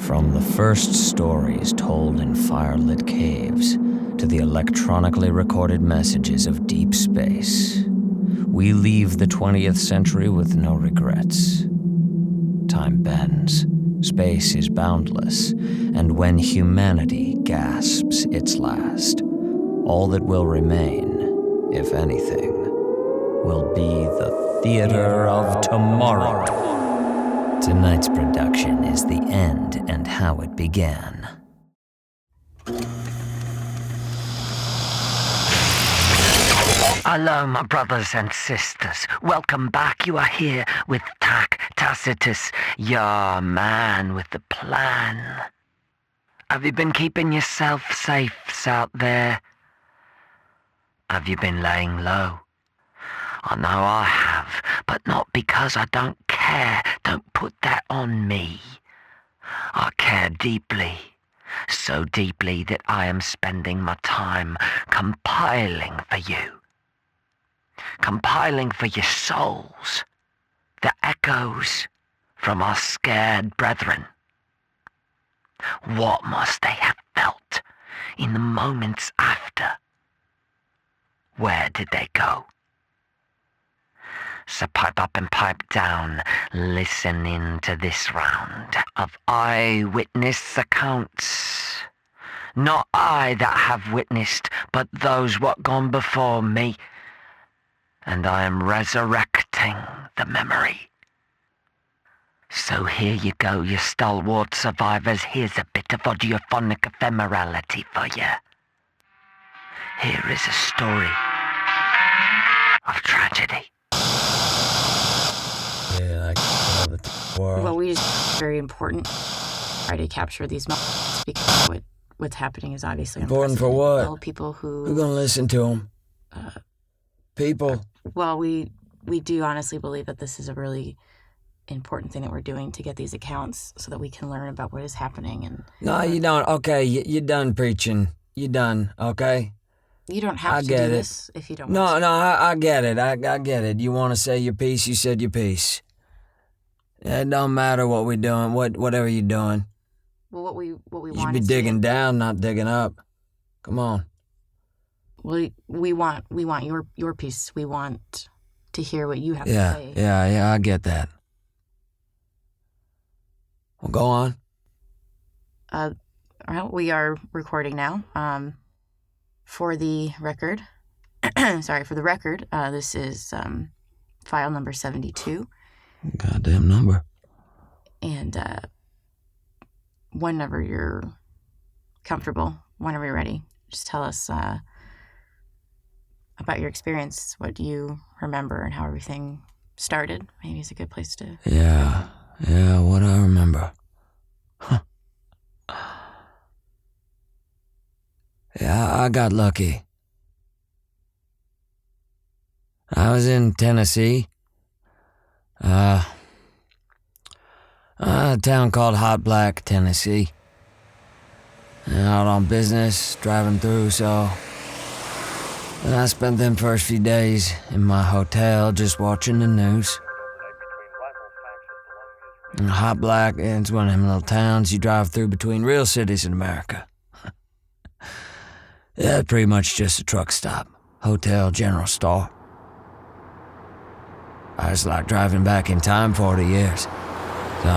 From the first stories told in firelit caves to the electronically recorded messages of deep space, we leave the 20th century with no regrets. Time bends, space is boundless, and when humanity gasps its last, all that will remain, if anything, will be the theater of tomorrow. Tonight's production is the end and how it began. Hello, my brothers and sisters. Welcome back. You are here with Tacitus, your man with the plan. Have you been keeping yourself safe out there? Have you been laying low? I know I have, but not because I don't care. Don't put that on me. I care deeply, so deeply that I am spending my time compiling for you. Compiling for your souls the echoes from our scared brethren. What must they have felt in the moments after? Where did they go? So pipe up and pipe down, listen in to this round of eyewitness accounts. Not I that have witnessed, but those what gone before me. And I am resurrecting the memory. So here you go, you stalwart survivors. Here's a bit of audiophonic ephemerality for you. Here is a story of tragedy. Yeah, world. Well, we just very important try to capture these moments because what's happening is obviously Important for what? All people who Who's gonna listen to them? People. Well, we do honestly believe that this is a really important thing that we're doing to get these accounts so that we can learn about what is happening. And No, you don't. Okay, you're done preaching. You're done, okay? you don't have to do this if you don't No, want to. I get it. I get it. You want to say your piece, you said your piece. It don't matter what we're doing, whatever you're doing. Well, what we You want should be is digging down, not digging up. Come on. we want your piece. We want to hear what you have to Yeah, say. yeah, I get that. Well, go on. All right, we are recording now. For the record, this is file number 72. Goddamn number. And whenever you're comfortable, whenever you're ready, just tell us about your experience, what you remember, and how everything started. Maybe it's a good place to... Yeah, what I remember. Huh. Yeah, I got lucky. I was in Tennessee. A town called Hot Black, Tennessee. Out on business, driving through, so... And I spent them first few days in my hotel just watching the news. And Hot Black, it's one of them little towns you drive through between real cities in America. Yeah, pretty much just a truck stop, hotel, general store. I was like driving back in time 40 years. So,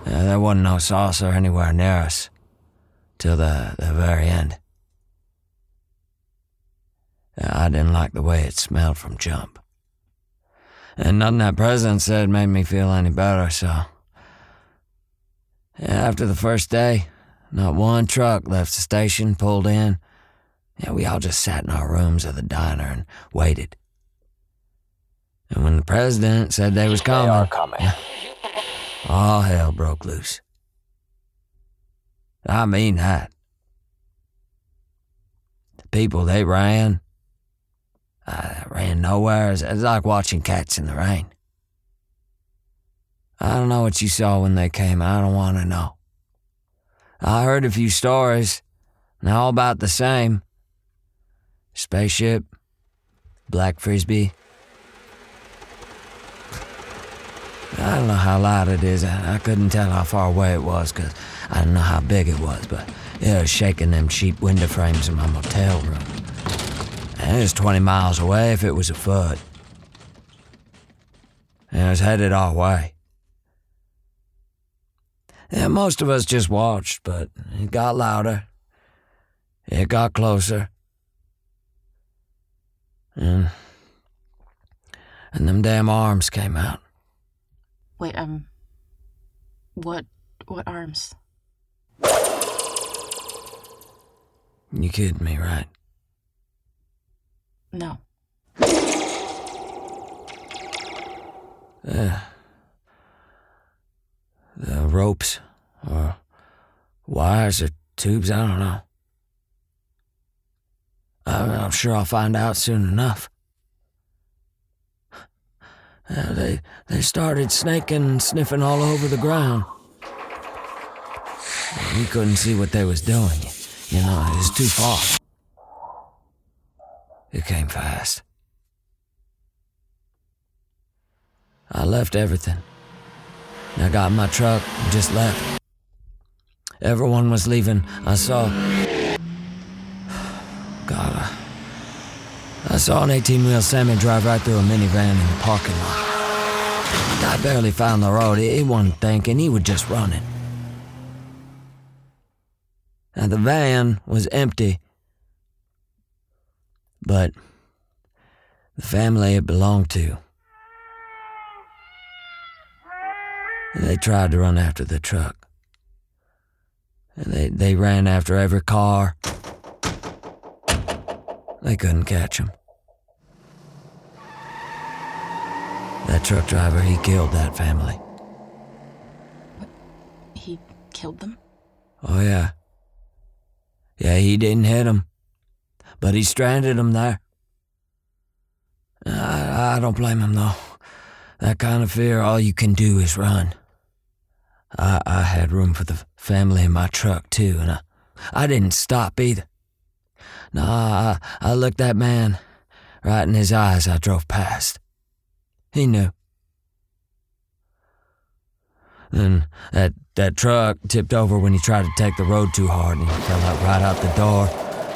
yeah, there wasn't no saucer anywhere near us till the very end. Yeah, I didn't like the way it smelled from jump. And nothing that president said made me feel any better, so... Yeah, after the first day, not one truck left the station, pulled in. Yeah, we all just sat in our rooms of the diner and waited. And when the president said they was coming... They are coming. All hell broke loose. I mean that. The people, they ran nowhere. It's like watching cats in the rain. I don't know what you saw when they came. I don't want to know. I heard a few stories, and they're all about the same. Spaceship, black frisbee. I don't know how loud it is. I couldn't tell how far away it was because I didn't know how big it was, but it was shaking them cheap window frames in my motel room. And it was 20 miles away if it was a foot. And it was headed our way. And most of us just watched, but it got louder. It got closer. And them damn arms came out. Wait, what arms? You kidding me, right? No. The ropes, or wires, or tubes, I don't know. I'm sure I'll find out soon enough. They started snaking and sniffing all over the ground. We couldn't see what they was doing. You know, it was too far. It came fast. I left everything. I got in my truck and just left. Everyone was leaving. I saw an 18-wheel semi drive right through a minivan in the parking lot. I barely found the road. He wasn't thinking. He was just running. And the van was empty. But the family it belonged to, they tried to run after the truck. And they ran after every car. They couldn't catch him. That truck driver, he killed that family. What? He killed them? Oh, yeah. Yeah, he didn't hit them, but he stranded them there. I don't blame him, though. That kind of fear, all you can do is run. I had room for the family in my truck, too, and I didn't stop either. No, I looked that man right in his eyes. I drove past. He knew. Then that truck tipped over when he tried to take the road too hard, and he fell out right out the door.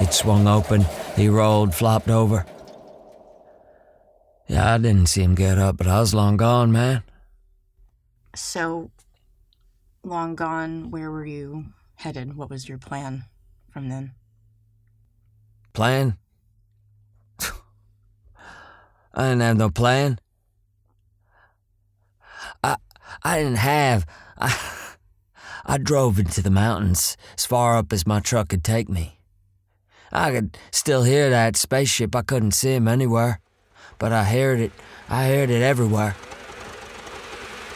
It swung open. He rolled, flopped over. Yeah, I didn't see him get up, but I was long gone, man. So, long gone, where were you headed? What was your plan from then? Plan? I didn't have no plan. I didn't have... I drove into the mountains as far up as my truck could take me. I could still hear that spaceship. I couldn't see him anywhere, but I heard it everywhere.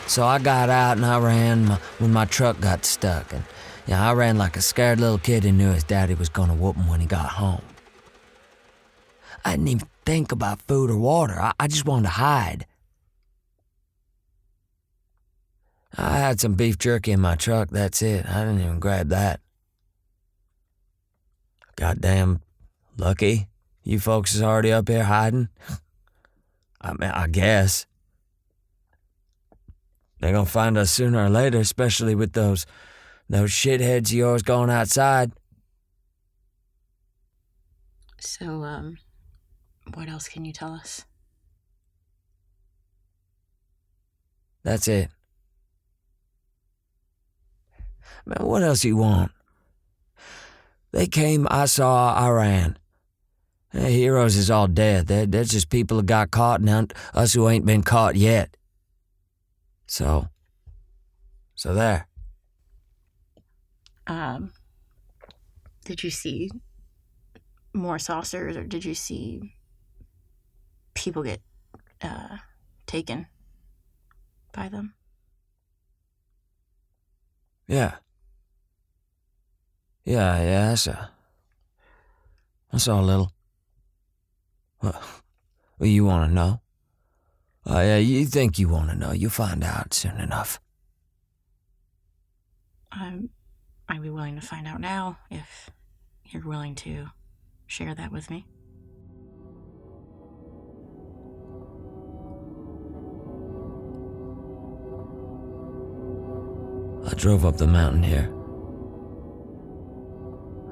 So I got out and I ran when my truck got stuck. And I ran like a scared little kid who knew his daddy was gonna whoop him when he got home. I didn't even think about food or water. I just wanted to hide. I had some beef jerky in my truck, that's it. I didn't even grab that. Goddamn lucky you folks is already up here hiding. I mean, I guess. They're gonna find us sooner or later, especially with those shitheads of yours going outside. So, what else can you tell us? That's it. Man, what else you want? They came, I saw, I ran. The heroes is all dead. They're just people who got caught and us who ain't been caught yet. So there. Did you see more saucers, or did you see people get taken by them? Yeah. Yeah, I saw a little. Well, you want to know? Yeah, you think you want to know. You'll find out soon enough. I'd be willing to find out now if you're willing to share that with me. drove up the mountain here.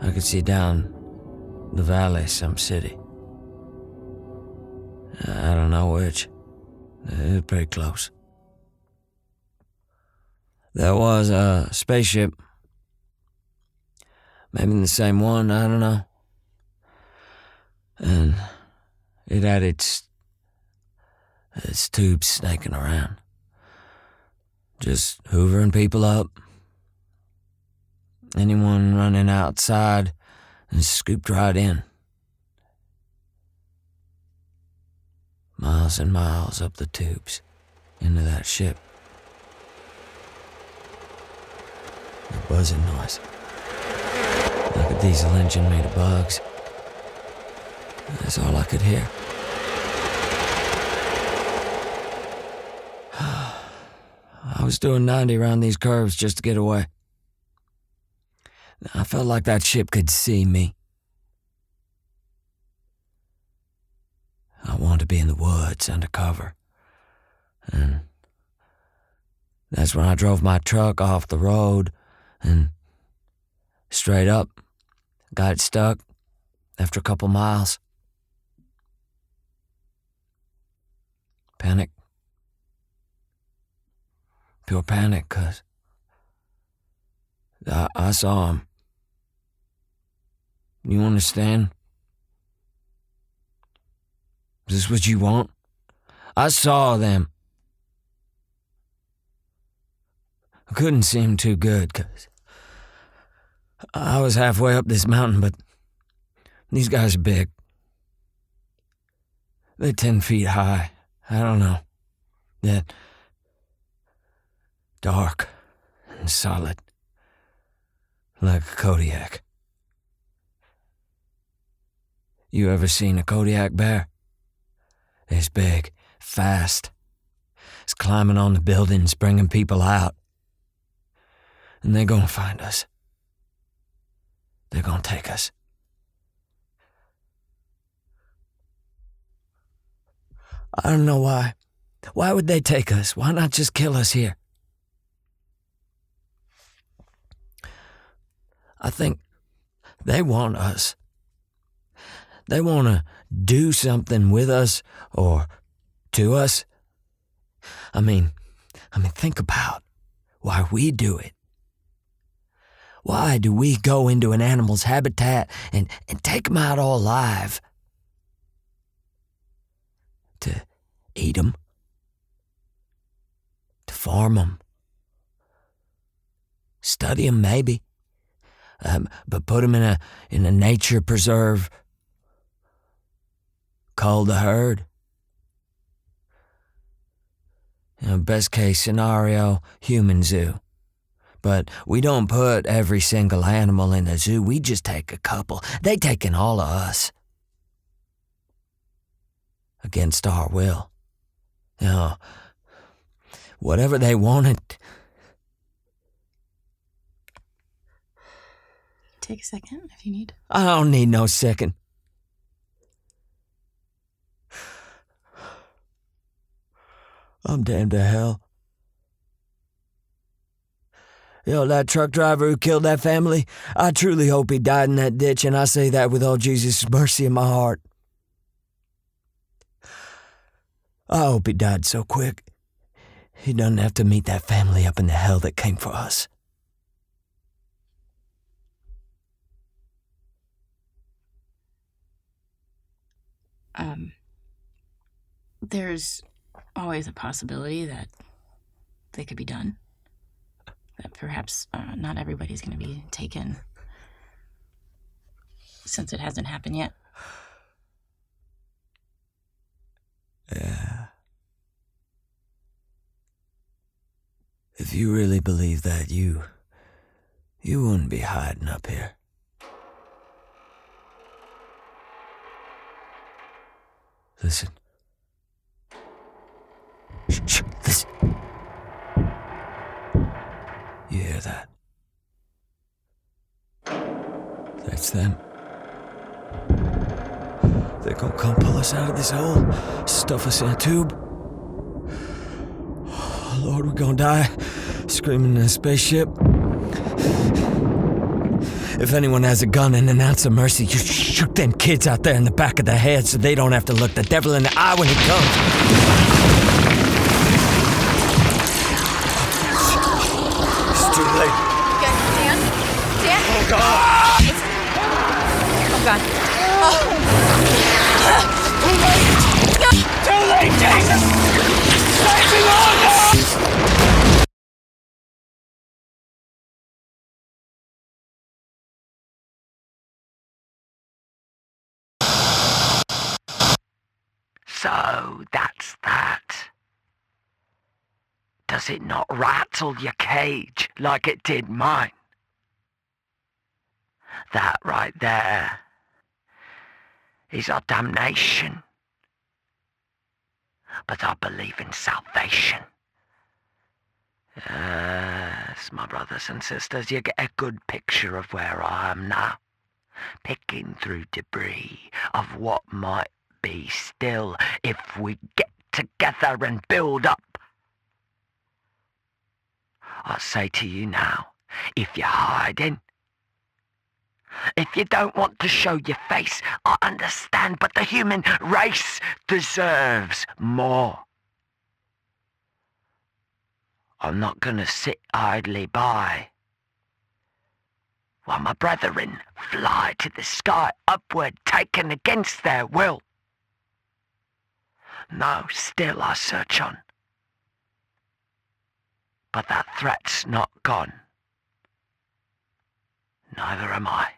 I could see down the valley some city. I don't know which. It was pretty close. There was a spaceship. Maybe the same one, I don't know. And it had its tubes snaking around. Just hoovering people up. Anyone running outside and scooped right in. Miles and miles up the tubes into that ship. The buzzing noise. Like a diesel engine made of bugs. That's all I could hear. I was doing 90 around these curves just to get away. I felt like that ship could see me. I wanted to be in the woods under cover. And that's when I drove my truck off the road and straight up, got it stuck after a couple miles. Panic. Pure panic, 'cause I saw him. You understand? Is this what you want? I saw them. I couldn't see him too good, 'cause I was halfway up this mountain, but these guys are big. They're 10 feet high. I don't know. They're dark and solid, like a Kodiak. You ever seen a Kodiak bear? It's big, fast. It's climbing on the buildings, bringing people out. And they're gonna find us. They're gonna take us. I don't know why. Why would they take us? Why not just kill us here? I think they want us. They want to do something with us or to us. I mean, think about why we do it. Why do we go into an animal's habitat and take them out all alive? To eat them? To farm them? Study them, maybe. But put them in a nature preserve called the herd. Best case scenario, human zoo. But we don't put every single animal in the zoo. We just take a couple. They taking all of us. Against our will. Whatever they wanted. Take a second if you need. I don't need no second. I'm damned to hell. That truck driver who killed that family, I truly hope he died in that ditch, and I say that with all Jesus' mercy in my heart. I hope he died so quick. He doesn't have to meet that family up in the hell that came for us. There's always a possibility that they could be done. That perhaps not everybody's going to be taken since it hasn't happened yet. Yeah. If you really believe that, you wouldn't be hiding up here. Listen. Shh, listen. You hear that? That's them. They're gonna come pull us out of this hole, stuff us in a tube. Oh, Lord, we're gonna die. screaming in a spaceship. If anyone has a gun and an ounce of mercy, you shoot them kids out there in the back of the head so they don't have to look the devil in the eye when he comes. It's too late. Okay, Dan? Dan? Oh, God! Oh, God. Too late, Jesus! Saving order! So that's that. Does it not rattle your cage like it did mine? That right there is our damnation. But I believe in salvation. Yes, my brothers and sisters, you get a good picture of where I am now, picking through debris of what might be still if we get together and build up. I say to you now, if you're hiding, if you don't want to show your face, I understand, but the human race deserves more. I'm not gonna sit idly by while my brethren fly to the sky upward, taken against their will. No, still I search on. But that threat's not gone. Neither am I.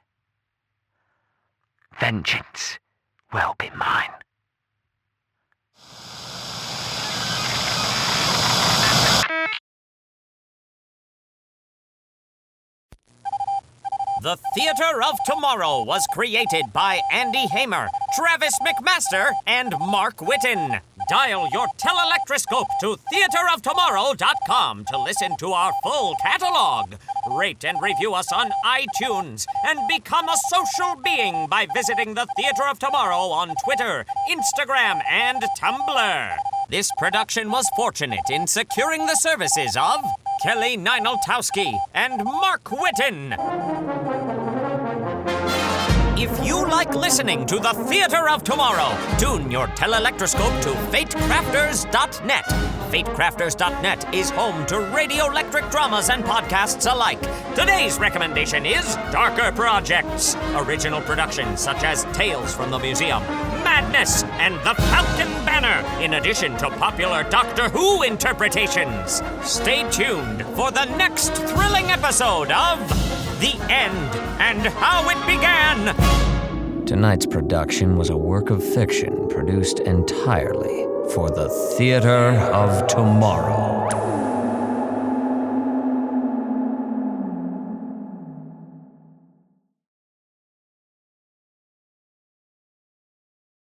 Vengeance will be mine. The Theater of Tomorrow was created by Andy Hamer, Travis McMaster, and Mark Whitten. Dial your telelectroscope to theateroftomorrow.com to listen to our full catalog. Rate and review us on iTunes and become a social being by visiting the Theater of Tomorrow on Twitter, Instagram, and Tumblr. This production was fortunate in securing the services of Kelly Nineltowski and Mark Whitten. If you like listening to the Theater of Tomorrow, tune your telelectroscope to fatecrafters.net. Fatecrafters.net is home to radioelectric dramas and podcasts alike. Today's recommendation is Darker Projects. Original productions such as Tales from the Museum, Madness, and The Falcon Banner, in addition to popular Doctor Who interpretations. Stay tuned for the next thrilling episode of The End and How It Began. Tonight's production was a work of fiction produced entirely for the Theater of Tomorrow.